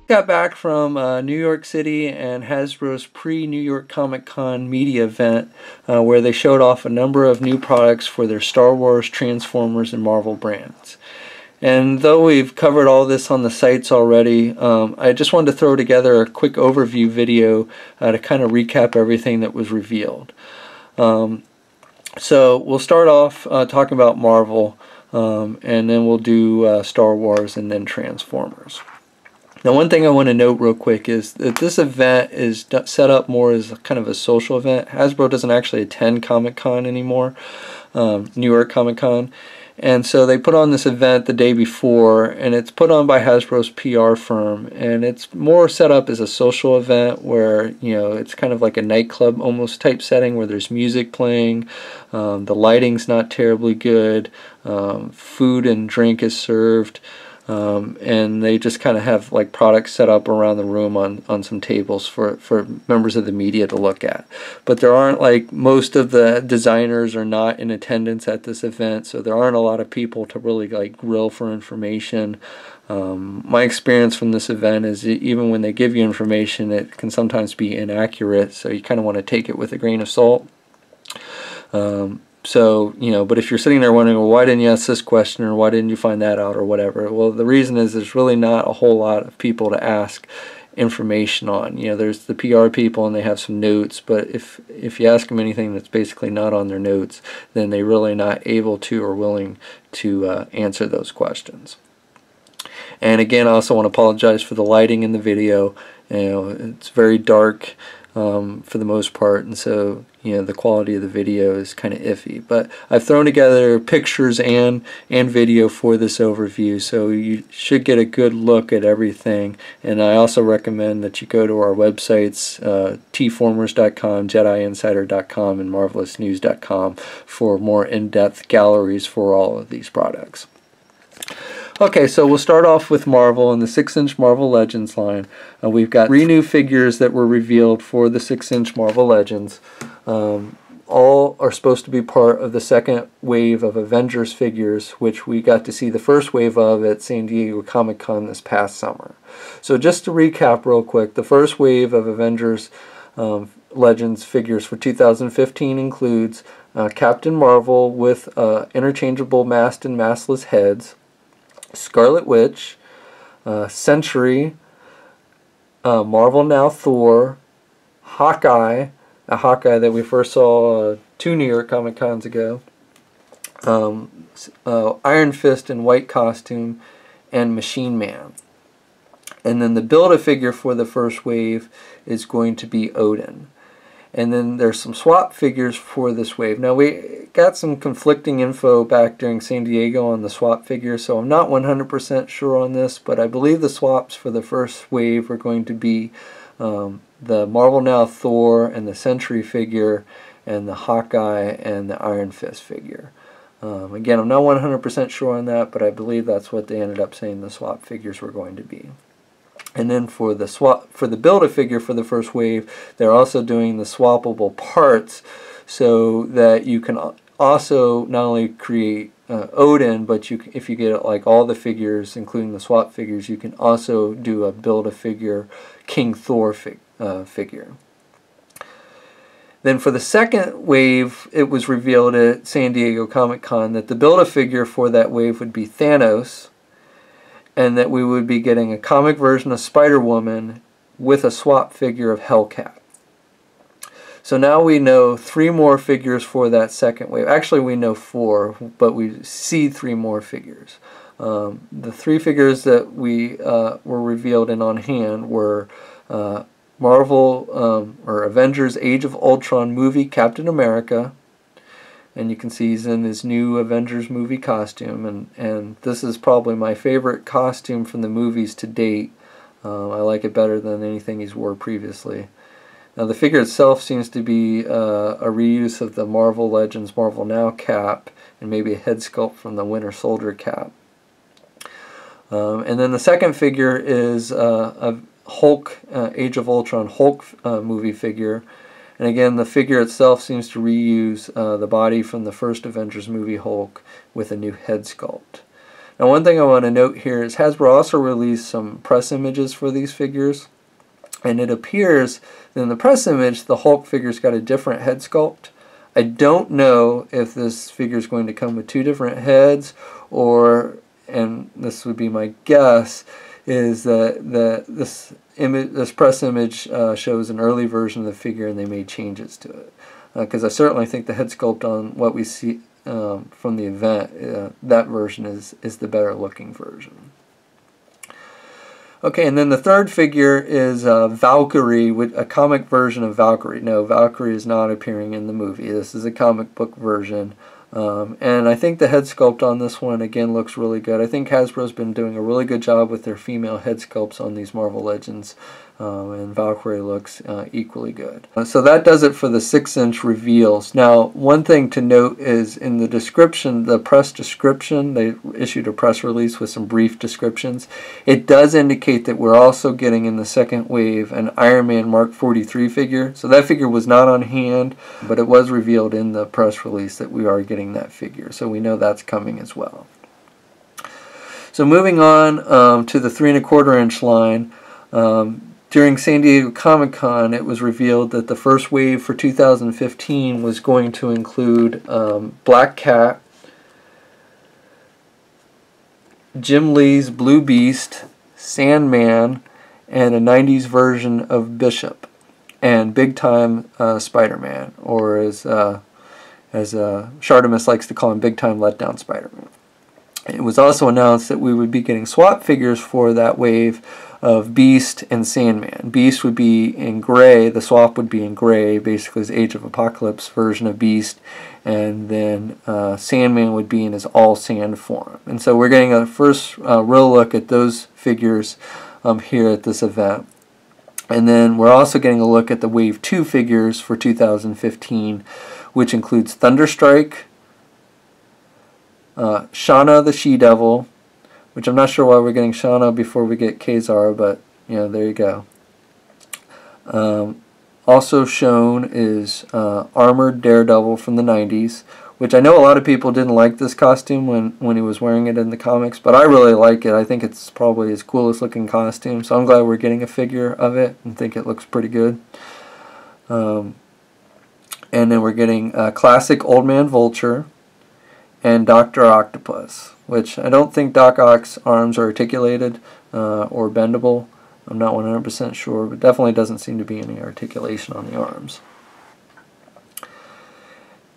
Got back from New York City and Hasbro's pre-New York Comic Con media event where they showed off a number of new products for their Star Wars, Transformers, and Marvel brands. And though we've covered all this on the sites already, I just wanted to throw together a quick overview video to kind of recap everything that was revealed. So we'll start off talking about Marvel, and then we'll do Star Wars and then Transformers. Now, one thing I want to note real quick is that this event is set up more as kind of a social event. Hasbro doesn't actually attend Comic-Con anymore, New York Comic-Con. And so they put on this event the day before, and it's put on by Hasbro's PR firm. And it's more set up as a social event where, you know, it's kind of like a nightclub almost type setting where there's music playing. The lighting's not terribly good. Food and drink is served. And they just kind of have like products set up around the room on some tables for members of the media to look at. But there aren't, like, most of the designers are not in attendance at this event, so there aren't a lot of people to really like grill for information. My experience from this event is that even when they give you information, it can sometimes be inaccurate, so you kind of want to take it with a grain of salt. So, you know, but if you're sitting there wondering, well, why didn't you ask this question, or why didn't you find that out, or whatever, well, the reason is there's really not a whole lot of people to ask information on. You know, there's the PR people and they have some notes, but if you ask them anything that's basically not on their notes, then they're really not able to or willing to answer those questions. And again, I also want to apologize for the lighting in the video. You know, it's very dark for the most part, and so, you know, the quality of the video is kind of iffy. But I've thrown together pictures and video for this overview, so you should get a good look at everything. And I also recommend that you go to our websites, tformers.com, JediInsider.com, and marvelousnews.com for more in-depth galleries for all of these products. Okay, so we'll start off with Marvel and the 6-inch Marvel Legends line. We've got 3 new figures that were revealed for the 6-inch Marvel Legends. All are supposed to be part of the second wave of Avengers figures, which we got to see the first wave of at San Diego Comic-Con this past summer. So just to recap real quick, the first wave of Avengers Legends figures for 2015 includes Captain Marvel with interchangeable masked and maskless heads, Scarlet Witch, Sentry, Marvel Now Thor, Hawkeye, a Hawkeye that we first saw 2 New York Comic Cons ago, Iron Fist in white costume, and Machine Man. And then the Build-A-Figure for the first wave is going to be Odin. And then there's some swap figures for this wave. Now, we got some conflicting info back during San Diego on the swap figures, so I'm not 100% sure on this, but I believe the swaps for the first wave are going to be the Marvel Now Thor and the Sentry figure, and the Hawkeye and the Iron Fist figure. Again, I'm not 100% sure on that, but I believe that's what they ended up saying the swap figures were going to be. And then for the Build-A-Figure for the first wave, they're also doing the swappable parts, so that you can also not only create Odin, but if you get like all the figures, including the swap figures, you can also do a Build-A-Figure King Thor figure. Then for the second wave, it was revealed at San Diego Comic-Con that the Build-A-Figure for that wave would be Thanos, and that we would be getting a comic version of Spider-Woman with a swap figure of Hellcat. So now we know 3 more figures for that second wave. Actually, we know 4, but we see 3 more figures. The 3 figures that were revealed and on hand were Marvel or Avengers Age of Ultron movie Captain America. And you can see he's in his new Avengers movie costume, and this is probably my favorite costume from the movies to date. I like it better than anything he's wore previously. Now the figure itself seems to be a reuse of the Marvel Legends Marvel Now cap, and maybe a head sculpt from the Winter Soldier cap. And then the second figure is a Hulk, Age of Ultron Hulk movie figure. And again, the figure itself seems to reuse the body from the first Avengers movie Hulk with a new head sculpt. Now, one thing I want to note here is Hasbro also released some press images for these figures, and it appears that in the press image the Hulk figure's got a different head sculpt. I don't know if this figure is going to come with two different heads, or, and this would be my guess, is that this press image shows an early version of the figure and they made changes to it. Because I certainly think the head sculpt on what we see from the event, that version is the better looking version. Okay, and then the third figure is Valkyrie, with a comic version of Valkyrie. No, Valkyrie is not appearing in the movie. This is a comic book version. And I think the head sculpt on this one, again, looks really good. I think Hasbro's been doing a really good job with their female head sculpts on these Marvel Legends, and Valkyrie looks equally good. So that does it for the 6-inch reveals. Now, one thing to note is in the description, the press description, they issued a press release with some brief descriptions. It does indicate that we're also getting in the second wave an Iron Man Mark 43 figure. So that figure was not on hand, but it was revealed in the press release that we are getting that figure. So we know that's coming as well. So moving on to the 3 1/4 inch line. During San Diego Comic-Con, it was revealed that the first wave for 2015 was going to include Black Cat, Jim Lee's Blue Beast, Sandman, and a 90s version of Bishop, and Big Time Spider-Man, or as Shardamus likes to call him, Big Time Letdown Spider-Man. It was also announced that we would be getting swap figures for that wave of Beast and Sandman. Beast would be in gray, the swap would be in gray, basically his Age of Apocalypse version of Beast, and then Sandman would be in his all sand form. And so we're getting a first real look at those figures here at this event. And then we're also getting a look at the Wave 2 figures for 2015, which includes Thunderstrike, Shauna the She-Devil, which I'm not sure why we're getting Shauna before we get Kazar, but you know, there you go. Also shown is Armored Daredevil from the 90s, which I know a lot of people didn't like this costume when he was wearing it in the comics, but I really like it. I think it's probably his coolest looking costume, so I'm glad we're getting a figure of it and think it looks pretty good. And then we're getting classic Old Man Vulture and Dr. Octopus, which I don't think Doc Ock's arms are articulated or bendable. I'm not 100% sure, but definitely doesn't seem to be any articulation on the arms.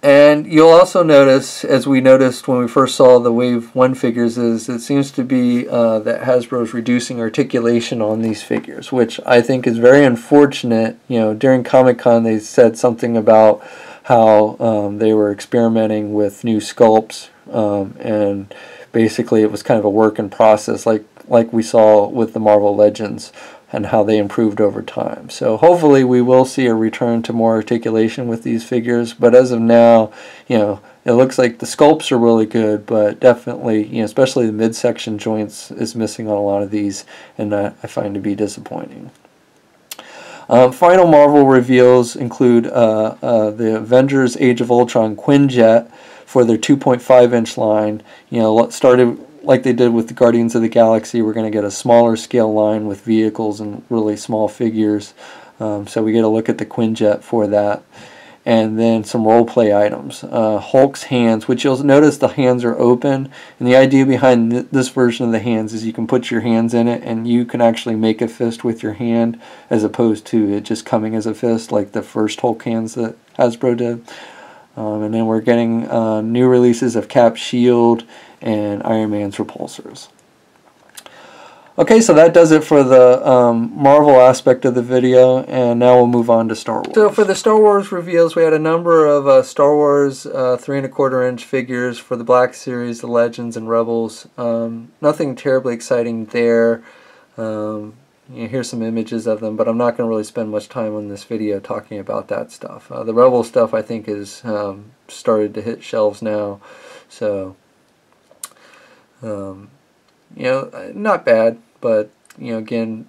And you'll also notice, as we noticed when we first saw the Wave 1 figures, is it seems to be that Hasbro is reducing articulation on these figures, which I think is very unfortunate. You know, during Comic-Con they said something about how they were experimenting with new sculpts, and basically it was kind of a work in process, like we saw with the Marvel Legends and how they improved over time. So hopefully we will see a return to more articulation with these figures, but as of now, you know, it looks like the sculpts are really good, but definitely, you know, especially the midsection joints is missing on a lot of these, and that I find to be disappointing. Final Marvel reveals include the Avengers Age of Ultron Quinjet for their 2.5-inch line. You know, started like they did with the Guardians of the Galaxy. We're going to get a smaller scale line with vehicles and really small figures. So we get a look at the Quinjet for that. And then some role play items. Hulk's hands, which you'll notice the hands are open. And the idea behind this version of the hands is you can put your hands in it and you can actually make a fist with your hand, as opposed to it just coming as a fist like the first Hulk hands that Hasbro did. And then we're getting new releases of Cap's shield and Iron Man's repulsors. Okay, so that does it for the Marvel aspect of the video, and now we'll move on to Star Wars. So for the Star Wars reveals, we had a number of Star Wars 3 1/4-inch figures for the Black Series, the Legends, and Rebels. Nothing terribly exciting there. Here's some images of them, but I'm not going to really spend much time on this video talking about that stuff. The Rebel stuff, I think, is started to hit shelves now, so you know, not bad, but you know, again,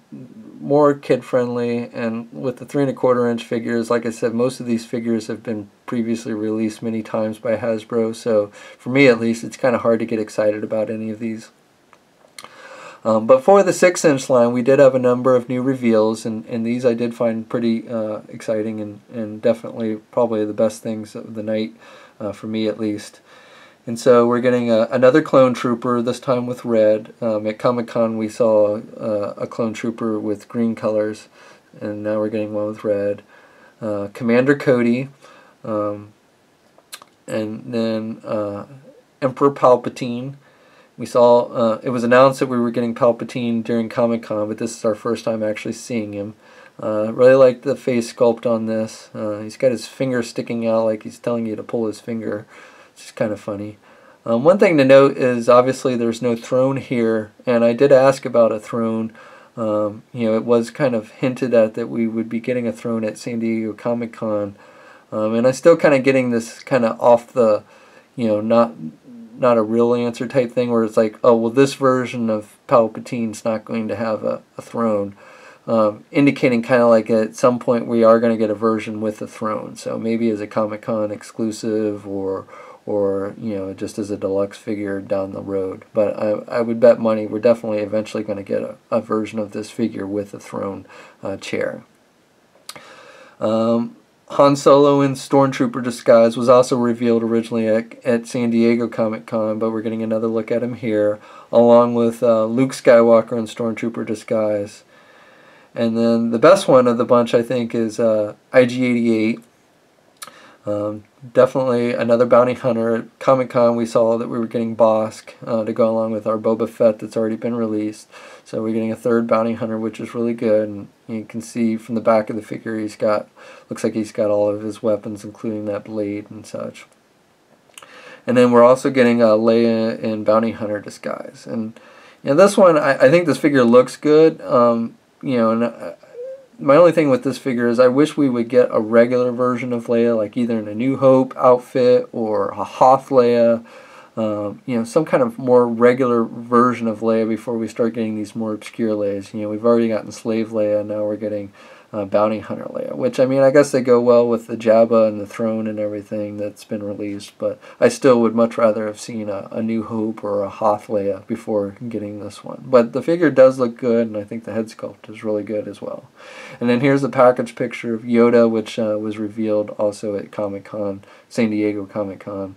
more kid-friendly. And with the 3 1/4-inch figures, like I said, most of these figures have been previously released many times by Hasbro, so for me at least, it's kind of hard to get excited about any of these. But for the 6-inch line, we did have a number of new reveals, and these I did find pretty exciting and definitely probably the best things of the night, for me at least. And so we're getting another clone trooper, this time with red. At Comic-Con we saw a clone trooper with green colors, and now we're getting one with red. Commander Cody, and then Emperor Palpatine. We saw, it was announced that we were getting Palpatine during Comic-Con, but this is our first time actually seeing him. Really like the face sculpt on this. He's got his finger sticking out like he's telling you to pull his finger. It's just kind of funny. One thing to note is obviously there's no throne here, and I did ask about a throne. You know, it was kind of hinted at that we would be getting a throne at San Diego Comic-Con, and I'm still kind of getting this kind of off the, you know, not a real answer type thing where it's like, oh, well, this version of Palpatine's not going to have a throne, indicating kind of like at some point we are going to get a version with a throne. So maybe as a Comic-Con exclusive, or you know, just as a deluxe figure down the road. But I would bet money we're definitely eventually going to get a version of this figure with a throne chair. Han Solo in Stormtrooper disguise was also revealed originally at San Diego Comic-Con, but we're getting another look at him here, along with Luke Skywalker in Stormtrooper disguise. And then the best one of the bunch, I think, is IG-88. Definitely another bounty hunter. At Comic-Con we saw that we were getting Bosk to go along with our Boba Fett that's already been released. So we're getting a third bounty hunter, which is really good. And you can see from the back of the figure he's got, looks like he's got all of his weapons, including that blade and such. And then we're also getting Leia in bounty hunter disguise. And you know, this one, I think this figure looks good. You know, and my only thing with this figure is I wish we would get a regular version of Leia, like either in a New Hope outfit or a Hoth Leia, you know, some kind of more regular version of Leia before we start getting these more obscure Leias. You know, we've already gotten Slave Leia, now we're getting Bounty Hunter Leia, which, I mean, I guess they go well with the Jabba and the throne and everything that's been released, but I still would much rather have seen a New Hope or a Hoth Leia before getting this one. But the figure does look good, and I think the head sculpt is really good as well. And then here's the package picture of Yoda, which was revealed also at Comic-Con, San Diego Comic-Con,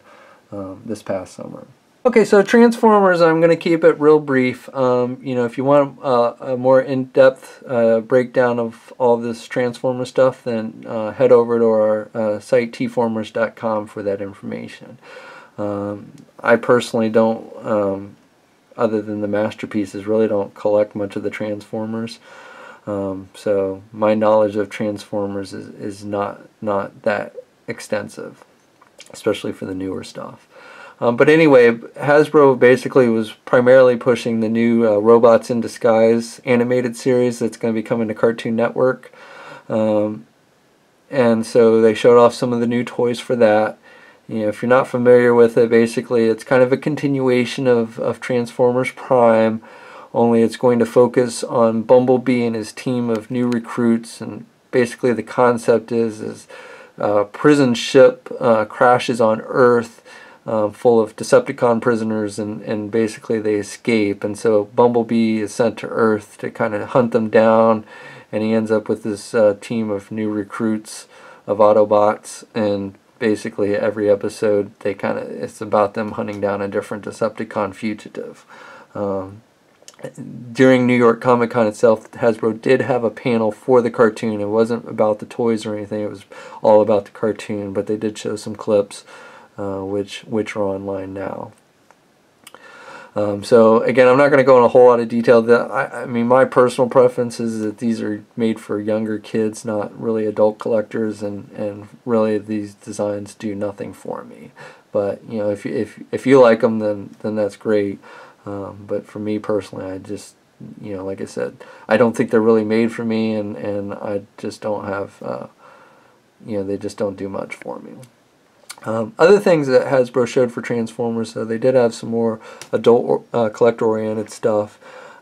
this past summer. Okay, so Transformers, I'm going to keep it real brief. You know, if you want a more in-depth breakdown of all this Transformer stuff, then head over to our site, tformers.com, for that information. I personally don't, other than the masterpieces, really don't collect much of the Transformers. So my knowledge of Transformers is not that extensive, especially for the newer stuff. But anyway, Hasbro basically was primarily pushing the new Robots in Disguise animated series that's going to be coming to Cartoon Network. And so they showed off some of the new toys for that. You know, if you're not familiar with it, basically it's kind of a continuation of Transformers Prime, only it's going to focus on Bumblebee and his team of new recruits. And basically the concept is a prison ship crashes on Earth, full of Decepticon prisoners, and basically they escape, and so Bumblebee is sent to Earth to kind of hunt them down, and he ends up with this team of new recruits of Autobots, and basically every episode it's about them hunting down a different Decepticon fugitive. During New York Comic Con itself, Hasbro did have a panel for the cartoon. It wasn't about the toys or anything, it was all about the cartoon, but they did show some clips which are online now. So again, I'm not going to go in a whole lot of detail. I mean, my personal preference is that these are made for younger kids, not really adult collectors, and really these designs do nothing for me. But you know, if you like them, then that's great. But for me personally, I just, you know, like I said, I don't think they're really made for me, and I just don't have, you know, they just don't do much for me. Other things that Hasbro showed for Transformers, they did have some more adult collector-oriented stuff.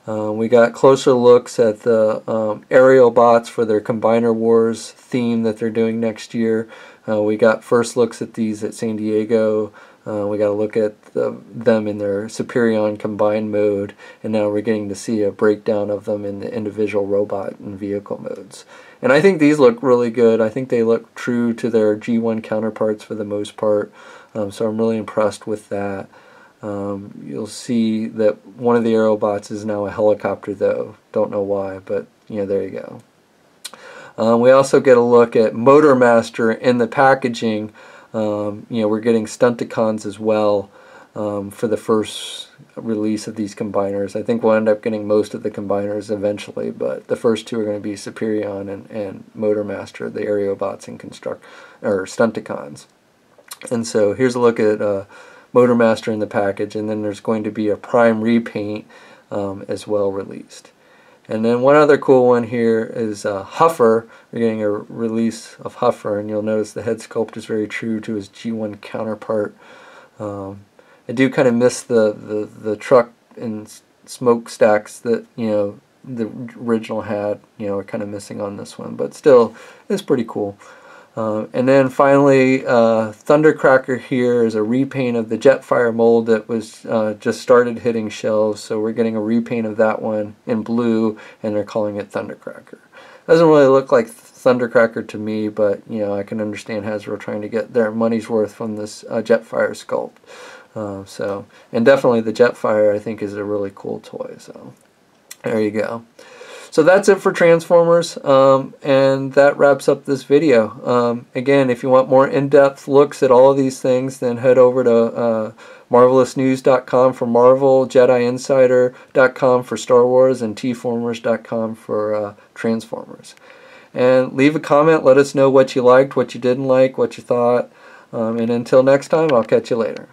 We got closer looks at the aerial bots for their Combiner Wars theme that they're doing next year. We got first looks at these at San Diego. We got to look at them in their Superion combined mode, and now we're getting to see a breakdown of them in the individual robot and vehicle modes. And I think these look really good. I think they look true to their G1 counterparts for the most part, so I'm really impressed with that. You'll see that one of the Aerobots is now a helicopter, though. Don't know why, but there you go. We also get a look at Motormaster in the packaging. We're getting Stunticons as well for the first release of these combiners. I think we'll end up getting most of the combiners eventually, but the first two are going to be Superion and Motormaster, the Aerobots and Stunticons. And so here's a look at Motormaster in the package, and then there's going to be a Prime repaint as well released. And then one other cool one here is Huffer. We're getting a release of Huffer, and you'll notice the head sculpt is very true to his G1 counterpart. I do kind of miss the truck and smokestacks that the original had. Are kind of missing on this one, but still, it's pretty cool. And then finally, Thundercracker here is a repaint of the Jetfire mold that was just started hitting shelves. So we're getting a repaint of that one in blue, and they're calling it Thundercracker. Doesn't really look like Thundercracker to me, but I can understand Hasbro trying to get their money's worth from this Jetfire sculpt. And definitely the Jetfire I think is a really cool toy. So there you go. So that's it for Transformers, and that wraps up this video. Again, if you want more in-depth looks at all of these things, then head over to MarvelousNews.com for Marvel, JediInsider.com for Star Wars, and Tformers.com for Transformers. And leave a comment, let us know what you liked, what you didn't like, what you thought, and until next time, I'll catch you later.